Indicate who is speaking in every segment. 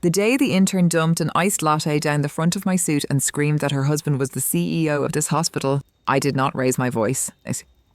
Speaker 1: The day the intern dumped an iced latte down the front of my suit and screamed that her husband was the CEO of this hospital, I did not raise my voice.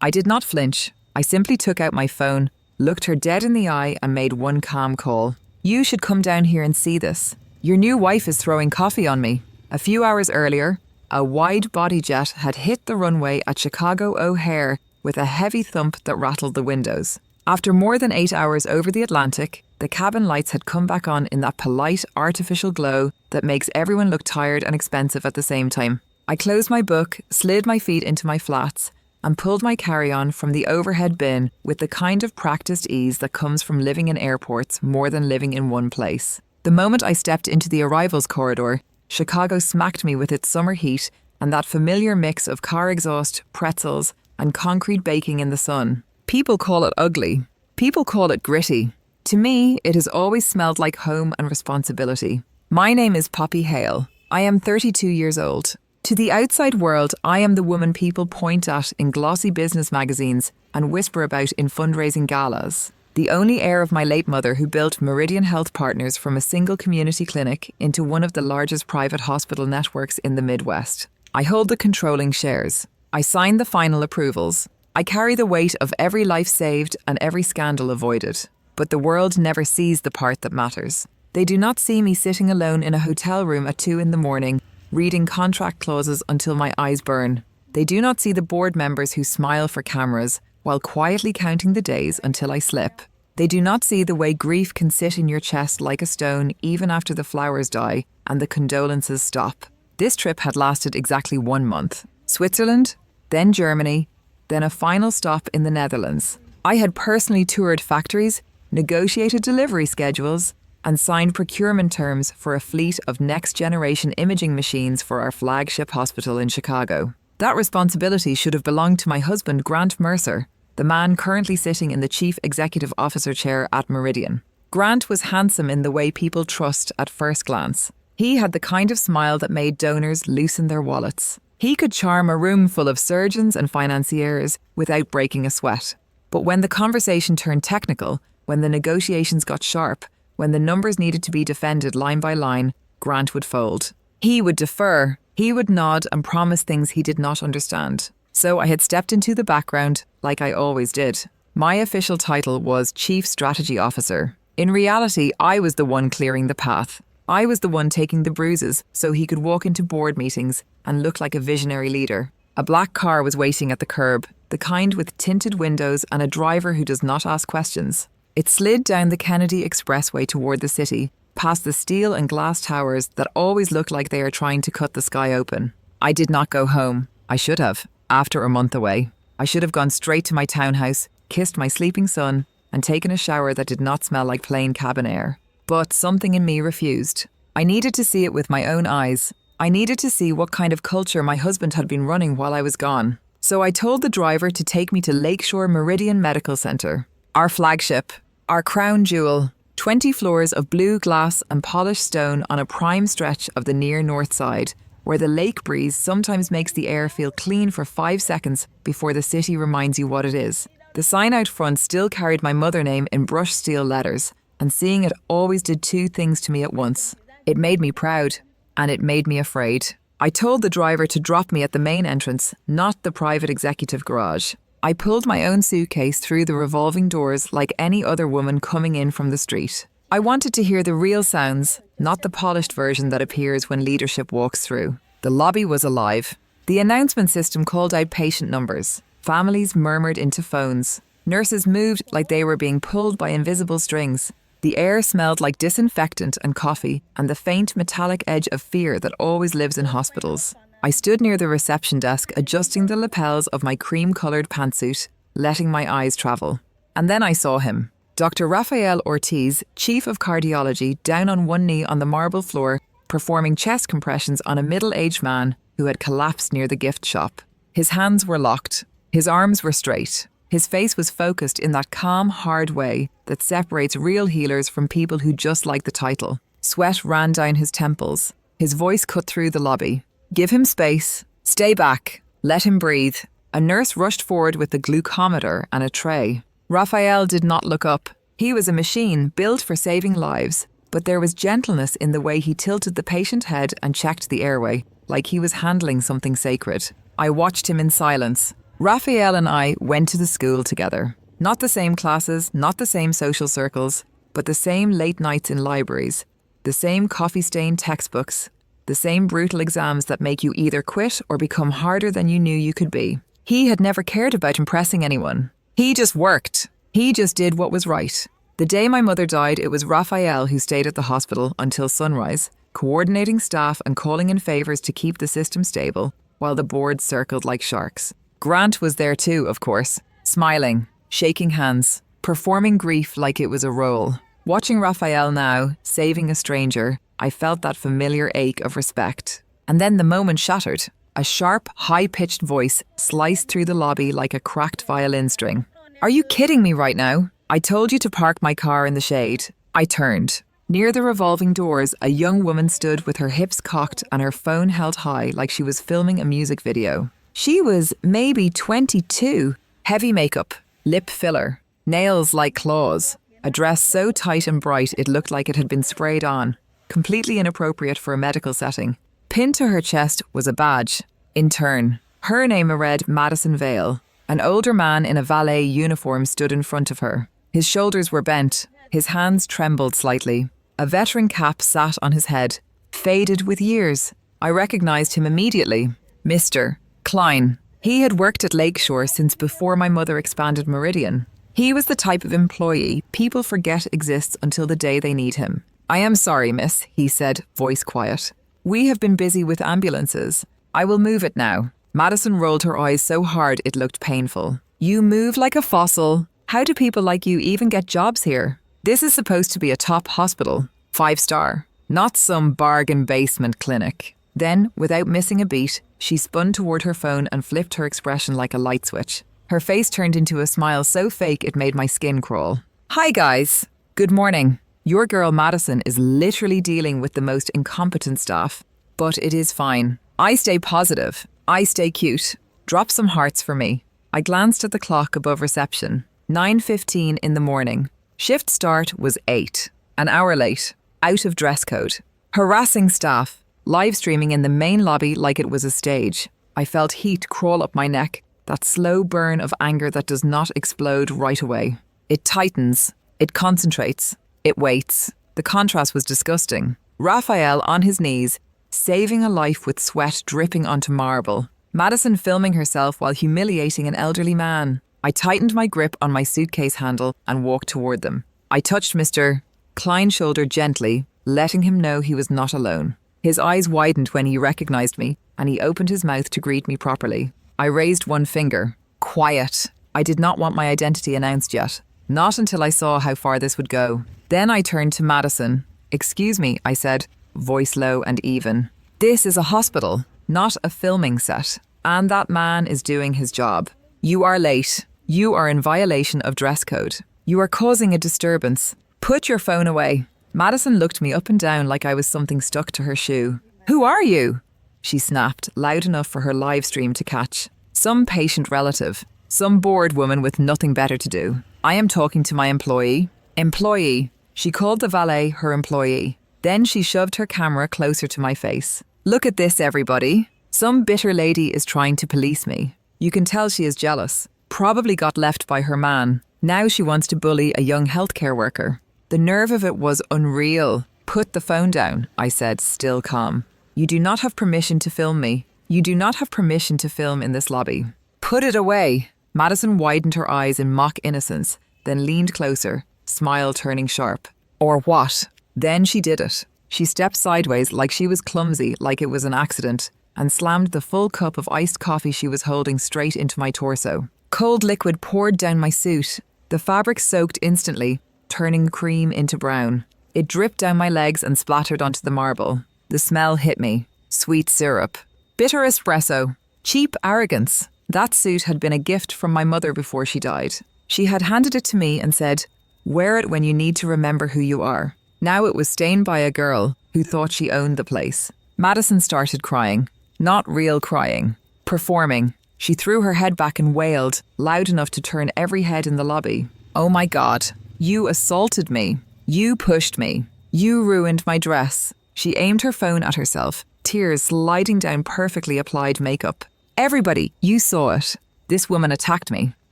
Speaker 1: I did not flinch. I simply took out my phone, looked her dead in the eye and made one calm call. You should come down here and see this. Your new wife is throwing coffee on me. A few hours earlier, a wide-body jet had hit the runway at Chicago O'Hare with a heavy thump that rattled the windows. After more than 8 hours over the Atlantic, the cabin lights had come back on in that polite, artificial glow that makes everyone look tired and expensive at the same time. I closed my book, slid my feet into my flats, and pulled my carry-on from the overhead bin with the kind of practiced ease that comes from living in airports more than living in one place. The moment I stepped into the arrivals corridor, Chicago smacked me with its summer heat and that familiar mix of car exhaust, pretzels, and concrete baking in the sun. People call it ugly. People call it gritty. To me, it has always smelled like home and responsibility. My name is Poppy Hale. I am 32 years old. To the outside world, I am the woman people point at in glossy business magazines and whisper about in fundraising galas. The only heir of my late mother who built Meridian Health Partners from a single community clinic into one of the largest private hospital networks in the Midwest. I hold the controlling shares. I sign the final approvals. I carry the weight of every life saved and every scandal avoided. But the world never sees the part that matters. They do not see me sitting alone in a hotel room at 2 a.m, reading contract clauses until my eyes burn. They do not see the board members who smile for cameras while quietly counting the days until I slip. They do not see the way grief can sit in your chest like a stone even after the flowers die and the condolences stop. This trip had lasted exactly 1 month. Switzerland, then Germany, then a final stop in the Netherlands. I had personally toured factories, negotiated delivery schedules, and signed procurement terms for a fleet of next-generation imaging machines for our flagship hospital in Chicago. That responsibility should have belonged to my husband, Grant Mercer, the man currently sitting in the Chief Executive Officer chair at Meridian. Grant was handsome in the way people trust at first glance. He had the kind of smile that made donors loosen their wallets. He could charm a room full of surgeons and financiers without breaking a sweat. But when the conversation turned technical, when the negotiations got sharp, when the numbers needed to be defended line by line, Grant would fold. He would defer. He would nod and promise things he did not understand. So I had stepped into the background like I always did. My official title was Chief Strategy Officer. In reality, I was the one clearing the path. I was the one taking the bruises so he could walk into board meetings and look like a visionary leader. A black car was waiting at the curb, the kind with tinted windows and a driver who does not ask questions. It slid down the Kennedy Expressway toward the city, past the steel and glass towers that always look like they are trying to cut the sky open. I did not go home. I should have. After a month away, I should have gone straight to my townhouse, kissed my sleeping son, and taken a shower that did not smell like plain cabin air. But something in me refused. I needed to see it with my own eyes. I needed to see what kind of culture my husband had been running while I was gone. So I told the driver to take me to Lakeshore Meridian Medical Center, our flagship, our crown jewel, 20 floors of blue glass and polished stone on a prime stretch of the near north side, where the lake breeze sometimes makes the air feel clean for 5 seconds before the city reminds you what it is. The sign out front still carried my mother name in brushed steel letters, and seeing it always did 2 things to me at once. It made me proud, and it made me afraid. I told the driver to drop me at the main entrance, not the private executive garage. I pulled my own suitcase through the revolving doors like any other woman coming in from the street. I wanted to hear the real sounds, not the polished version that appears when leadership walks through. The lobby was alive. The announcement system called out patient numbers. Families murmured into phones. Nurses moved like they were being pulled by invisible strings. The air smelled like disinfectant and coffee and the faint metallic edge of fear that always lives in hospitals. I stood near the reception desk adjusting the lapels of my cream-coloured pantsuit, letting my eyes travel. And then I saw him. Dr. Rafael Ortiz, Chief of Cardiology, down on one knee on the marble floor, performing chest compressions on a middle-aged man who had collapsed near the gift shop. His hands were locked. His arms were straight. His face was focused in that calm, hard way that separates real healers from people who just like the title. Sweat ran down his temples. His voice cut through the lobby. Give him space. Stay back. Let him breathe. A nurse rushed forward with the glucometer and a tray. Raphael did not look up. He was a machine built for saving lives, but there was gentleness in the way he tilted the patient head and checked the airway, like he was handling something sacred. I watched him in silence. Raphael and I went to the school together. Not the same classes, not the same social circles, but the same late nights in libraries, the same coffee-stained textbooks, the same brutal exams that make you either quit or become harder than you knew you could be. He had never cared about impressing anyone. He just worked. He just did what was right. The day my mother died, it was Raphael who stayed at the hospital until sunrise, coordinating staff and calling in favours to keep the system stable, while the board circled like sharks. Grant was there too, of course, smiling, shaking hands, performing grief like it was a role. Watching Raphael now, saving a stranger, I felt that familiar ache of respect. And then the moment shattered. A sharp, high-pitched voice sliced through the lobby like a cracked violin string. "Are you kidding me right now? I told you to park my car in the shade." I turned. Near the revolving doors, a young woman stood with her hips cocked and her phone held high like she was filming a music video. She was maybe 22. Heavy makeup, lip filler, nails like claws, a dress so tight and bright it looked like it had been sprayed on, completely inappropriate for a medical setting. Pinned to her chest was a badge, Intern. Her name read Madison Vale. An older man in a valet uniform stood in front of her. His shoulders were bent, his hands trembled slightly. A veteran cap sat on his head, faded with years. I recognized him immediately. Mr. Klein. He had worked at Lakeshore since before my mother expanded Meridian. He was the type of employee people forget exists until the day they need him. "I am sorry, miss," he said, voice quiet. "We have been busy with ambulances. I will move it now." Madison rolled her eyes so hard it looked painful. "You move like a fossil. How do people like you even get jobs here? This is supposed to be a top hospital, 5-star, not some bargain basement clinic." Then, without missing a beat, she spun toward her phone and flipped her expression like a light switch. Her face turned into a smile so fake it made my skin crawl. "Hi guys. Good morning. Your girl Madison is literally dealing with the most incompetent staff. But it is fine. I stay positive. I stay cute. Drop some hearts for me." I glanced at the clock above reception. 9:15 in the morning. Shift start was 8. An hour late. Out of dress code. Harassing staff. Live streaming in the main lobby like it was a stage. I felt heat crawl up my neck. That slow burn of anger that does not explode right away. It tightens. It concentrates. It waits. The contrast was disgusting. Raphael on his knees, saving a life with sweat dripping onto marble. Madison filming herself while humiliating an elderly man. I tightened my grip on my suitcase handle and walked toward them. I touched Mr. Klein's shoulder gently, letting him know he was not alone. His eyes widened when he recognized me, and he opened his mouth to greet me properly. I raised one finger. Quiet. I did not want my identity announced yet. Not until I saw how far this would go. Then I turned to Madison. "Excuse me," I said, voice low and even. "This is a hospital, not a filming set. And that man is doing his job. You are late. You are in violation of dress code. You are causing a disturbance. Put your phone away." Madison looked me up and down like I was something stuck to her shoe. "Who are you?" she snapped, loud enough for her live stream to catch. "Some patient relative. Some bored woman with nothing better to do. I am talking to my employee." Employee. She called the valet her employee. Then she shoved her camera closer to my face. "Look at this, everybody. Some bitter lady is trying to police me. You can tell she is jealous. Probably got left by her man. Now she wants to bully a young healthcare worker." The nerve of it was unreal. "Put the phone down," I said, still calm. "You do not have permission to film me. You do not have permission to film in this lobby. Put it away." Madison widened her eyes in mock innocence, then leaned closer, smile turning sharp. "Or what?" Then she did it. She stepped sideways like she was clumsy, like it was an accident, and slammed the full cup of iced coffee she was holding straight into my torso. Cold liquid poured down my suit. The fabric soaked instantly, turning cream into brown. It dripped down my legs and splattered onto the marble. The smell hit me. Sweet syrup. Bitter espresso. Cheap arrogance. That suit had been a gift from my mother before she died. She had handed it to me and said, "Wear it when you need to remember who you are." Now it was stained by a girl who thought she owned the place. Madison started crying. Not real crying. Performing. She threw her head back and wailed, loud enough to turn every head in the lobby. "Oh my God. You assaulted me. You pushed me. You ruined my dress. She aimed her phone at herself, tears sliding down perfectly applied makeup. Everybody, you saw it. This woman attacked me.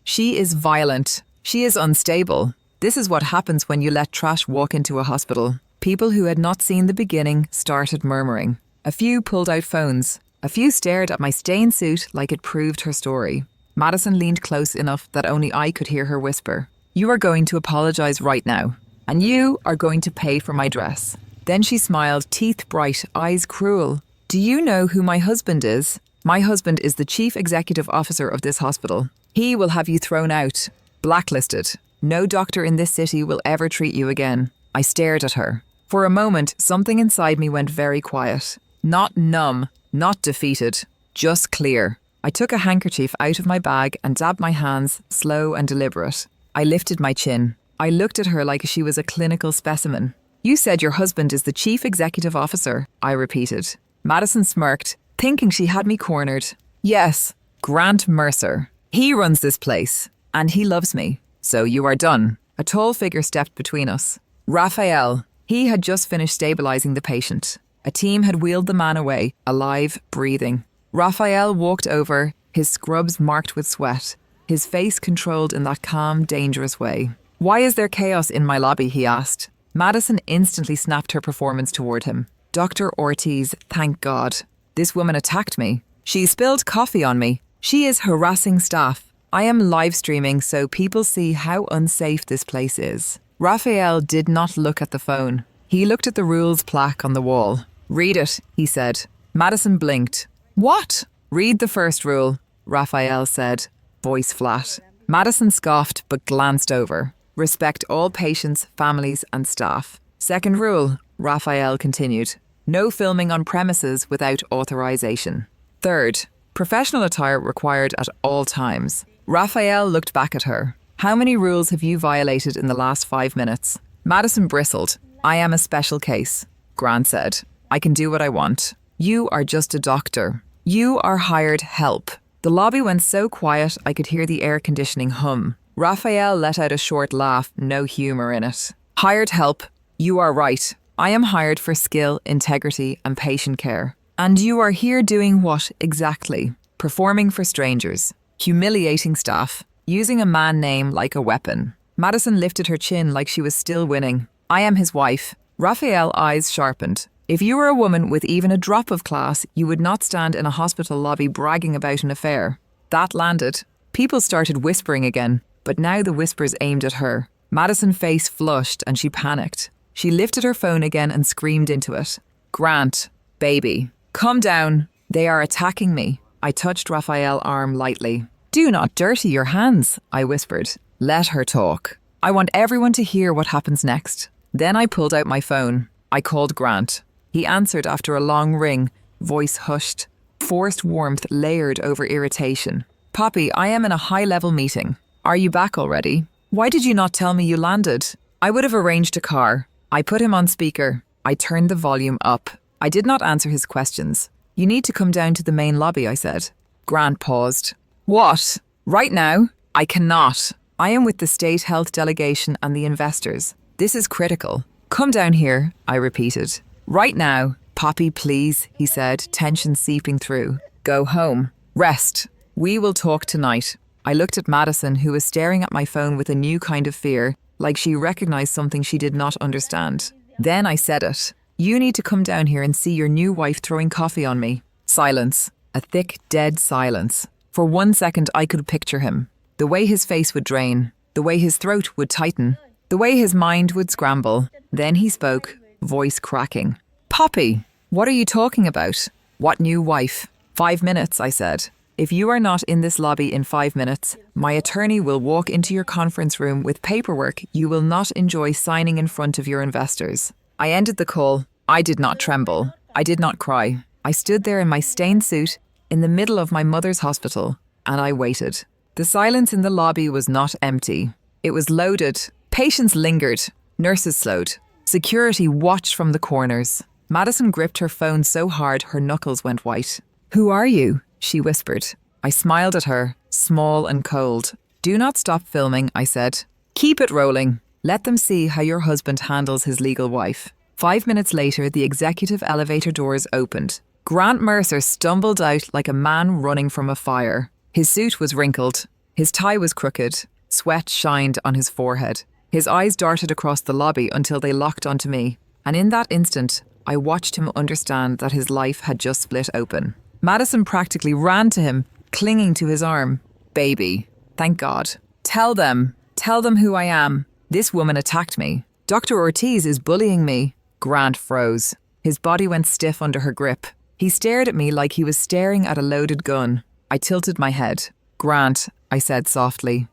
Speaker 1: She is violent. She is unstable. This is what happens when you let trash walk into a hospital. People who had not seen the beginning started murmuring. A few pulled out phones. A few stared at my stained suit like it proved her story. Madison leaned close enough that only I could hear her whisper, "You are going to apologize right now. And you are going to pay for my dress." Then she smiled, teeth bright, eyes cruel. "Do you know who my husband is? My husband is the chief executive officer of this hospital. He will have you thrown out, blacklisted. No doctor in this city will ever treat you again." I stared at her. For a moment, something inside me went very quiet. Not numb, not defeated, just clear. I took a handkerchief out of my bag and dabbed my hands, slow and deliberate. I lifted my chin. I looked at her like she was a clinical specimen. "You said your husband is the chief executive officer," I repeated. Madison smirked, thinking she had me cornered. "Yes, Grant Mercer. He runs this place, and he loves me. So you are done." A tall figure stepped between us. Raphael. He had just finished stabilizing the patient. A team had wheeled the man away, alive, breathing. Raphael walked over, his scrubs marked with sweat, his face controlled in that calm, dangerous way. "Why is there chaos in my lobby?" he asked. Madison instantly snapped her performance toward him. "Dr. Ortiz, thank God. This woman attacked me. She spilled coffee on me. She is harassing staff. I am live streaming so people see how unsafe this place is." Raphael did not look at the phone. He looked at the rules plaque on the wall. "Read it," he said. Madison blinked. "What?" "Read the first rule," Raphael said, voice flat. Madison scoffed but glanced over. "Respect all patients, families and staff." "Second rule," Raphael continued. "No filming on premises without authorization." "Third, professional attire required at all times." Raphael looked back at her. "How many rules have you violated in the last 5 minutes?" Madison bristled. "I am a special case," Grant said. "I can do what I want. You are just a doctor. You are hired help." The lobby went so quiet I could hear the air conditioning hum. Raphael let out a short laugh, no humour in it. "Hired help. You are right. I am hired for skill, integrity and patient care. And you are here doing what exactly? Performing for strangers. Humiliating staff. Using a man name like a weapon." Madison lifted her chin like she was still winning. "I am his wife." Raphael's eyes sharpened. "If you were a woman with even a drop of class, you would not stand in a hospital lobby bragging about an affair." That landed. People started whispering again, but now the whispers aimed at her. Madison's face flushed and she panicked. She lifted her phone again and screamed into it. "Grant, baby, come down. They are attacking me." I touched Raphael's arm lightly. "Do not dirty your hands," I whispered. "Let her talk. I want everyone to hear what happens next." Then I pulled out my phone. I called Grant. He answered after a long ring, voice hushed. Forced warmth layered over irritation. "Poppy, I am in a high-level meeting. Are you back already? Why did you not tell me you landed? I would have arranged a car." I put him on speaker. I turned the volume up. I did not answer his questions. "You need to come down to the main lobby," I said. Grant paused. "What? Right now? I cannot. I am with the state health delegation and the investors. This is critical. Come down here," I repeated. "Right now. Poppy, please," he said, tension seeping through. "Go home. Rest. We will talk tonight." I looked at Madison, who was staring at my phone with a new kind of fear, like she recognized something she did not understand. Then I said it. "You need to come down here and see your new wife throwing coffee on me." Silence. A thick, dead silence. For 1 second I could picture him. The way his face would drain. The way his throat would tighten. The way his mind would scramble. Then he spoke, voice cracking. "Poppy, what are you talking about? What new wife?" 5 minutes, I said. "If you are not in this lobby in 5 minutes, my attorney will walk into your conference room with paperwork you will not enjoy signing in front of your investors." I ended the call. I did not tremble. I did not cry. I stood there in my stained suit, in the middle of my mother's hospital, and I waited. The silence in the lobby was not empty. It was loaded. Patients lingered. Nurses slowed. Security watched from the corners. Madison gripped her phone so hard her knuckles went white. "Who are you?" she whispered. I smiled at her, small and cold. "Do not stop filming," I said. "Keep it rolling. Let them see how your husband handles his legal wife." 5 minutes later, the executive elevator doors opened. Grant Mercer stumbled out like a man running from a fire. His suit was wrinkled. His tie was crooked. Sweat shined on his forehead. His eyes darted across the lobby until they locked onto me. And in that instant, I watched him understand that his life had just split open. Madison practically ran to him, clinging to his arm. Baby, thank God. Tell them who I am. This woman attacked me. Dr. Ortiz is bullying me. Grant froze. His body went stiff under her grip. He stared at me like he was staring at a loaded gun. I tilted my head. Grant, I said softly.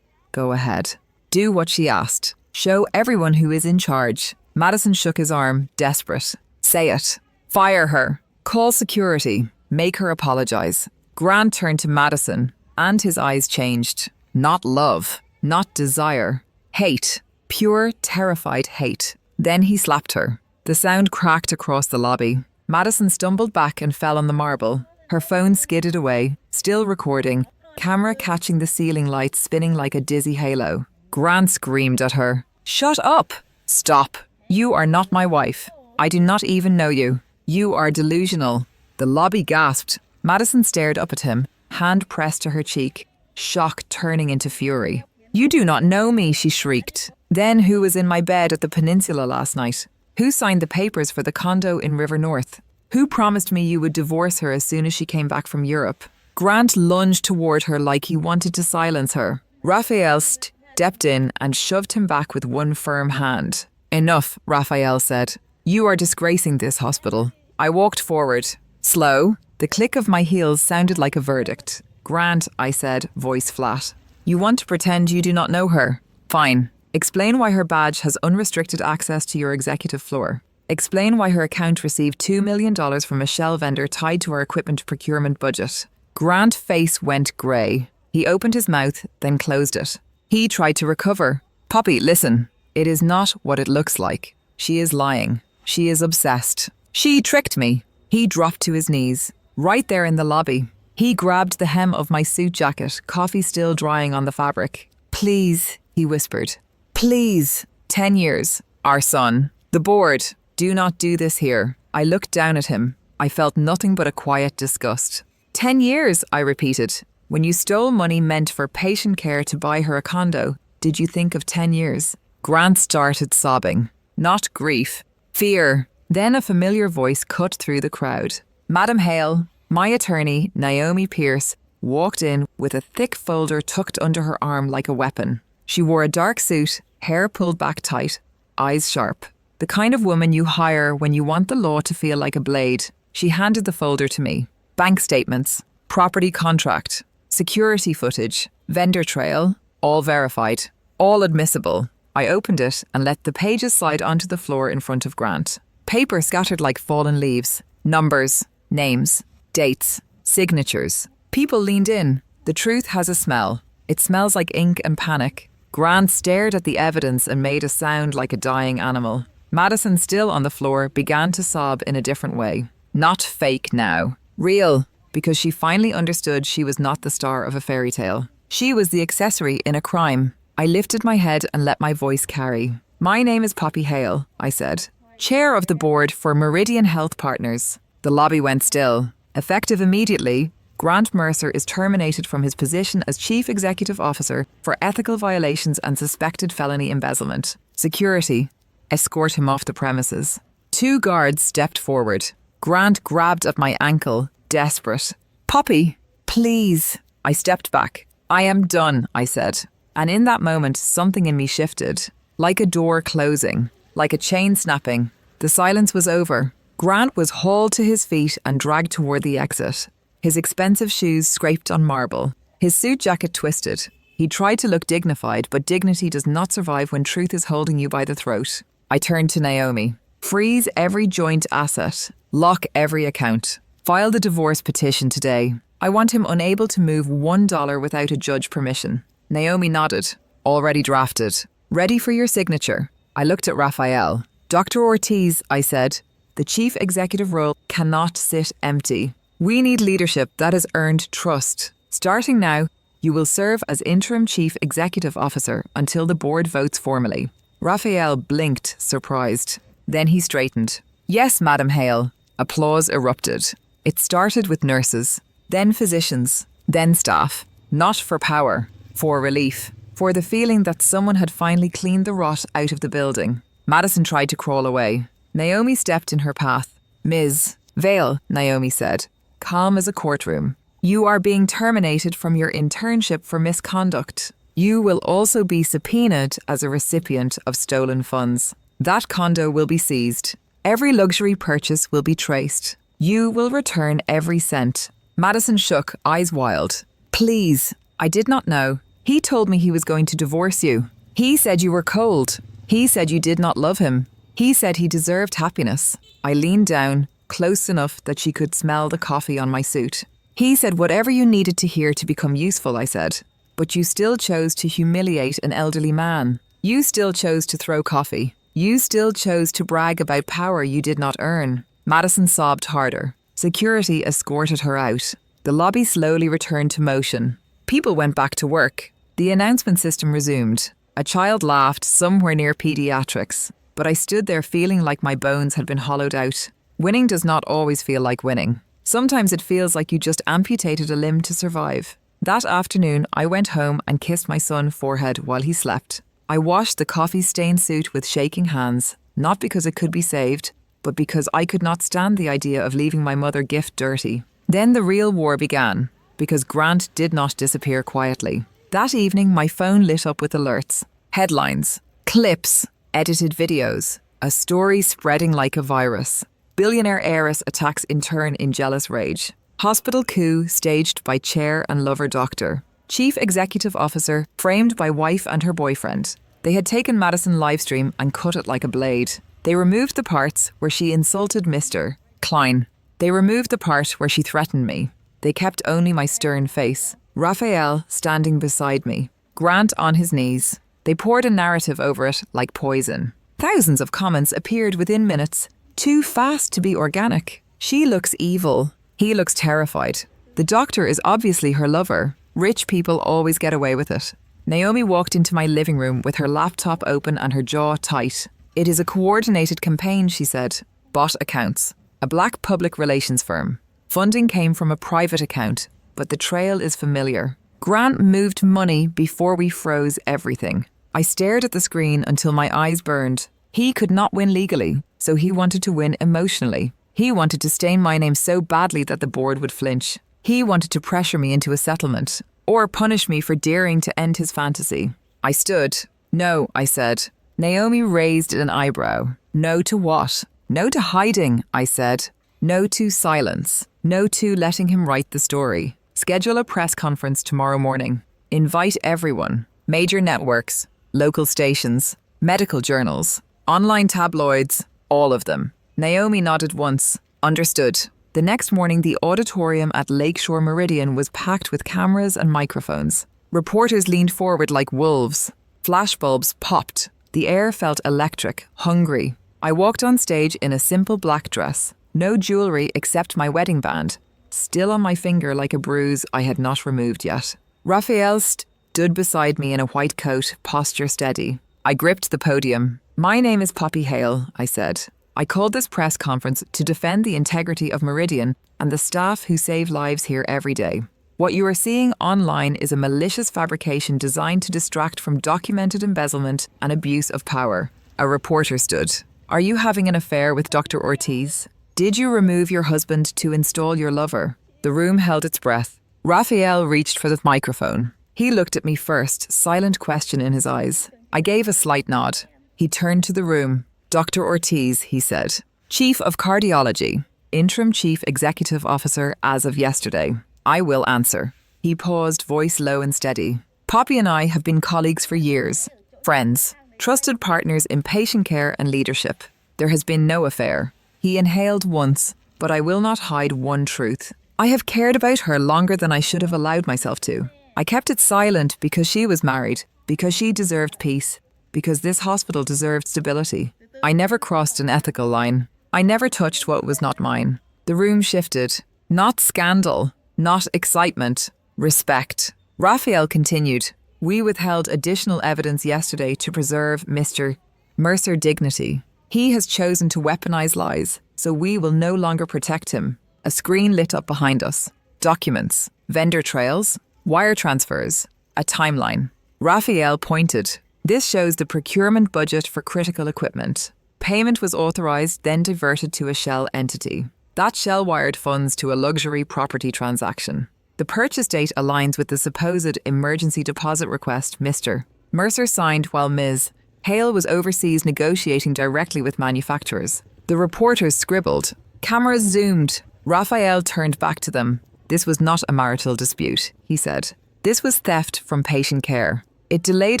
Speaker 1: Go ahead. Do what she asked. Show everyone who is in charge. Madison shook his arm, desperate. Say it. Fire her. Call security. Make her apologize. Grant turned to Madison, and his eyes changed. Not love. Not desire. Hate. Pure, terrified hate. Then he slapped her. The sound cracked across the lobby. Madison stumbled back and fell on the marble. Her phone skidded away, still recording, camera catching the ceiling lights spinning like a dizzy halo. Grant screamed at her. Shut up! Stop! You are not my wife. I do not even know you. You are delusional. The lobby gasped. Madison stared up at him, hand pressed to her cheek, shock turning into fury. You do not know me, she shrieked. Then who was in my bed at the peninsula last night? Who signed the papers for the condo in River North? Who promised me you would divorce her as soon as she came back from Europe? Grant lunged toward her like he wanted to silence her. Raphael stepped in and shoved him back with one firm hand. Enough, Raphael said. You are disgracing this hospital. I walked forward. Slow. The click of my heels sounded like a verdict. Grant, I said, voice flat. You want to pretend you do not know her? Fine. Explain why her badge has unrestricted access to your executive floor. Explain why her account received $2 million from a shell vendor tied to our equipment procurement budget. Grant's face went grey. He opened his mouth, then closed it. He tried to recover. Poppy, listen. It is not what it looks like. She is lying. She is obsessed. She tricked me. He dropped to his knees. Right there in the lobby. He grabbed the hem of my suit jacket, coffee still drying on the fabric. Please, he whispered. Please. 10 years. Our son. The board. Do not do this here. I looked down at him. I felt nothing but a quiet disgust. 10 years, I repeated. When you stole money meant for patient care to buy her a condo, did you think of 10 years? Grant started sobbing. Not grief. Fear. Then a familiar voice cut through the crowd. Madam Hale, my attorney, Naomi Pierce, walked in with a thick folder tucked under her arm like a weapon. She wore a dark suit, hair pulled back tight, eyes sharp. The kind of woman you hire when you want the law to feel like a blade. She handed the folder to me. Bank statements, property contract, security footage, vendor trail, all verified, all admissible. I opened it and let the pages slide onto the floor in front of Grant. Paper scattered like fallen leaves. Numbers, names, dates, signatures. People leaned in. The truth has a smell. It smells like ink and panic. Grant stared at the evidence and made a sound like a dying animal. Madison, still on the floor, began to sob in a different way. Not fake now. Real, because she finally understood she was not the star of a fairy tale. She was the accessory in a crime. I lifted my head and let my voice carry. My name is Poppy Hale, I said. Chair of the board for Meridian Health Partners. The lobby went still. Effective immediately, Grant Mercer is terminated from his position as Chief Executive Officer for ethical violations and suspected felony embezzlement. Security. Escort him off the premises. 2 guards stepped forward. Grant grabbed at my ankle, desperate. Poppy, please. I stepped back. I am done, I said. And in that moment, something in me shifted. Like a door closing. Like a chain snapping. The silence was over. Grant was hauled to his feet and dragged toward the exit. His expensive shoes scraped on marble. His suit jacket twisted. He tried to look dignified, but dignity does not survive when truth is holding you by the throat. I turned to Naomi. Freeze every joint asset. Lock every account. File the divorce petition today. I want him unable to move $1 without a judge permission. Naomi nodded. Already drafted. Ready for your signature. I looked at Raphael. Dr. Ortiz, I said, the chief executive role cannot sit empty. We need leadership that has earned trust. Starting now, you will serve as interim chief executive officer until the board votes formally. Raphael blinked, surprised. Then he straightened. Yes, Madam Hale. Applause erupted. It started with nurses, then physicians, then staff. Not for power, for relief, for the feeling that someone had finally cleaned the rot out of the building. Madison tried to crawl away. Naomi stepped in her path. Ms. Vale, Naomi said, calm as a courtroom. You are being terminated from your internship for misconduct. You will also be subpoenaed as a recipient of stolen funds. That condo will be seized. Every luxury purchase will be traced. You will return every cent. Madison shook, eyes wild. Please, I did not know. He told me he was going to divorce you. He said you were cold. He said you did not love him. He said he deserved happiness. I leaned down, close enough that she could smell the coffee on my suit. He said whatever you needed to hear to become useful, I said. But you still chose to humiliate an elderly man. You still chose to throw coffee. You still chose to brag about power you did not earn. Madison sobbed harder. Security escorted her out. The lobby slowly returned to motion. People went back to work. The announcement system resumed. A child laughed somewhere near pediatrics. But I stood there feeling like my bones had been hollowed out. Winning does not always feel like winning. Sometimes it feels like you just amputated a limb to survive. That afternoon, I went home and kissed my son's forehead while he slept. I washed the coffee-stained suit with shaking hands, not because it could be saved, but because I could not stand the idea of leaving my mother gift dirty. Then the real war began, because Grant did not disappear quietly. That evening, my phone lit up with alerts, headlines, clips, edited videos, a story spreading like a virus. Billionaire heiress attacks intern in jealous rage. Hospital coup staged by chair and lover doctor. Chief executive officer framed by wife and her boyfriend. They had taken Madison livestream and cut it like a blade. They removed the parts where she insulted Mr. Klein. They removed the part where she threatened me. They kept only my stern face. Raphael standing beside me. Grant on his knees. They poured a narrative over it like poison. Thousands of comments appeared within minutes. Too fast to be organic. She looks evil. He looks terrified. The doctor is obviously her lover. Rich people always get away with it. Naomi walked into my living room with her laptop open and her jaw tight. It is a coordinated campaign, she said. Bot accounts. A black public relations firm. Funding came from a private account, but the trail is familiar. Grant moved money before we froze everything. I stared at the screen until my eyes burned. He could not win legally, so he wanted to win emotionally. He wanted to stain my name so badly that the board would flinch. He wanted to pressure me into a settlement, or punish me for daring to end his fantasy. I stood. No, I said. Naomi raised an eyebrow. No to what? No to hiding, I said. No to silence. No to letting him write the story. Schedule a press conference tomorrow morning. Invite everyone. Major networks, local stations, medical journals, online tabloids, all of them. Naomi nodded once. Understood. The next morning, the auditorium at Lakeshore Meridian was packed with cameras and microphones. Reporters leaned forward like wolves. Flashbulbs popped. The air felt electric, hungry. I walked on stage in a simple black dress. No jewelry except my wedding band, still on my finger like a bruise I had not removed yet. Raphael stood beside me in a white coat, posture steady. I gripped the podium. My name is Poppy Hale, I said. I called this press conference to defend the integrity of Meridian and the staff who save lives here every day. What you are seeing online is a malicious fabrication designed to distract from documented embezzlement and abuse of power. A reporter stood. Are you having an affair with Dr. Ortiz? Did you remove your husband to install your lover? The room held its breath. Raphael reached for the microphone. He looked at me first, silent question in his eyes. I gave a slight nod. He turned to the room. Dr. Ortiz, he said. Chief of Cardiology. Interim Chief Executive Officer as of yesterday. I will answer. He paused, voice low and steady. Poppy and I have been colleagues for years. Friends. Trusted partners in patient care and leadership. There has been no affair. He inhaled once, but I will not hide one truth. I have cared about her longer than I should have allowed myself to. I kept it silent because she was married, because she deserved peace, because this hospital deserved stability. I never crossed an ethical line. I never touched what was not mine. The room shifted. Not scandal, not excitement, respect. Raphael continued. We withheld additional evidence yesterday to preserve Mr. Mercer dignity. He has chosen to weaponize lies, so we will no longer protect him. A screen lit up behind us. Documents, vendor trails, wire transfers, a timeline. Raphael pointed. This shows the procurement budget for critical equipment. Payment was authorized, then diverted to a shell entity. That shell wired funds to a luxury property transaction. The purchase date aligns with the supposed emergency deposit request Mr. Mercer signed while Ms. Hale was overseas negotiating directly with manufacturers. The reporters scribbled. Cameras zoomed. Raphael turned back to them. This was not a marital dispute, he said. This was theft from patient care. It delayed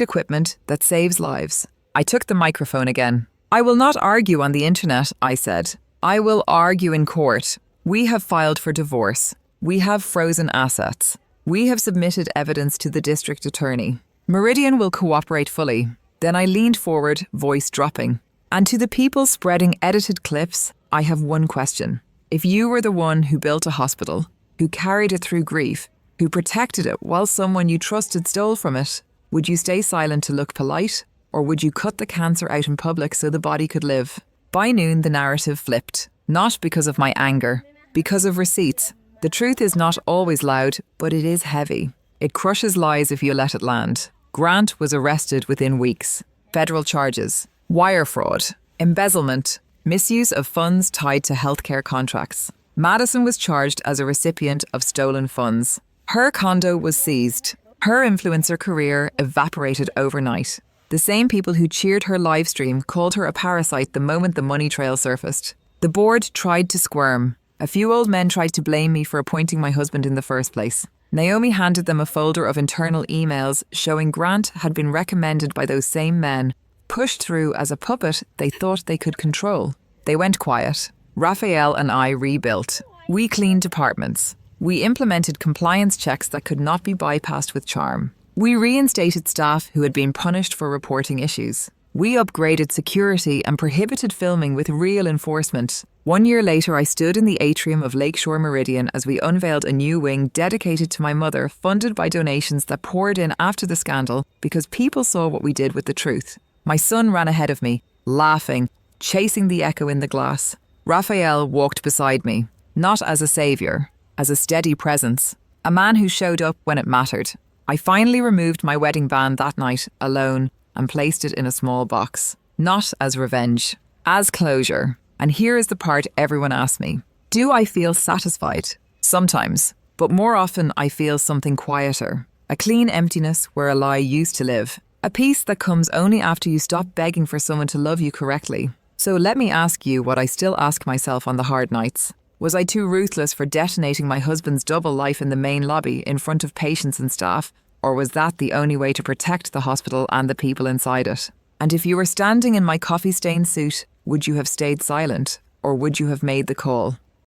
Speaker 1: equipment that saves lives. I took the microphone again. I will not argue on the internet, I said. I will argue in court. We have filed for divorce. We have frozen assets. We have submitted evidence to the district attorney. Meridian will cooperate fully. Then I leaned forward, voice dropping. And to the people spreading edited clips, I have one question. If you were the one who built a hospital, who carried it through grief, who protected it while someone you trusted stole from it, would you stay silent to look polite? Or would you cut the cancer out in public so the body could live? By noon, the narrative flipped. Not because of my anger, because of receipts. The truth is not always loud, but it is heavy. It crushes lies if you let it land. Grant was arrested within weeks. Federal charges, wire fraud, embezzlement, misuse of funds tied to healthcare contracts. Madison was charged as a recipient of stolen funds. Her condo was seized. Her influencer career evaporated overnight. The same people who cheered her live stream called her a parasite the moment the money trail surfaced. The board tried to squirm. A few old men tried to blame me for appointing my husband in the first place. Naomi handed them a folder of internal emails showing Grant had been recommended by those same men, pushed through as a puppet they thought they could control. They went quiet. Raphael and I rebuilt. We cleaned departments. We implemented compliance checks that could not be bypassed with charm. We reinstated staff who had been punished for reporting issues. We upgraded security and prohibited filming with real enforcement. 1 year later, I stood in the atrium of Lakeshore Meridian as we unveiled a new wing dedicated to my mother, funded by donations that poured in after the scandal because people saw what we did with the truth. My son ran ahead of me, laughing, chasing the echo in the glass. Raphael walked beside me, not as a savior, as a steady presence, a man who showed up when it mattered. I finally removed my wedding band that night, alone, and placed it in a small box. Not as revenge, as closure. And here is the part everyone asks me. Do I feel satisfied? Sometimes, but more often I feel something quieter. A clean emptiness where a lie used to live. A peace that comes only after you stop begging for someone to love you correctly. So let me ask you what I still ask myself on the hard nights. Was I too ruthless for detonating my husband's double life in the main lobby in front of patients and staff? Or was that the only way to protect the hospital and the people inside it? And if you were standing in my coffee-stained suit, would you have stayed silent? Or would you have made the call?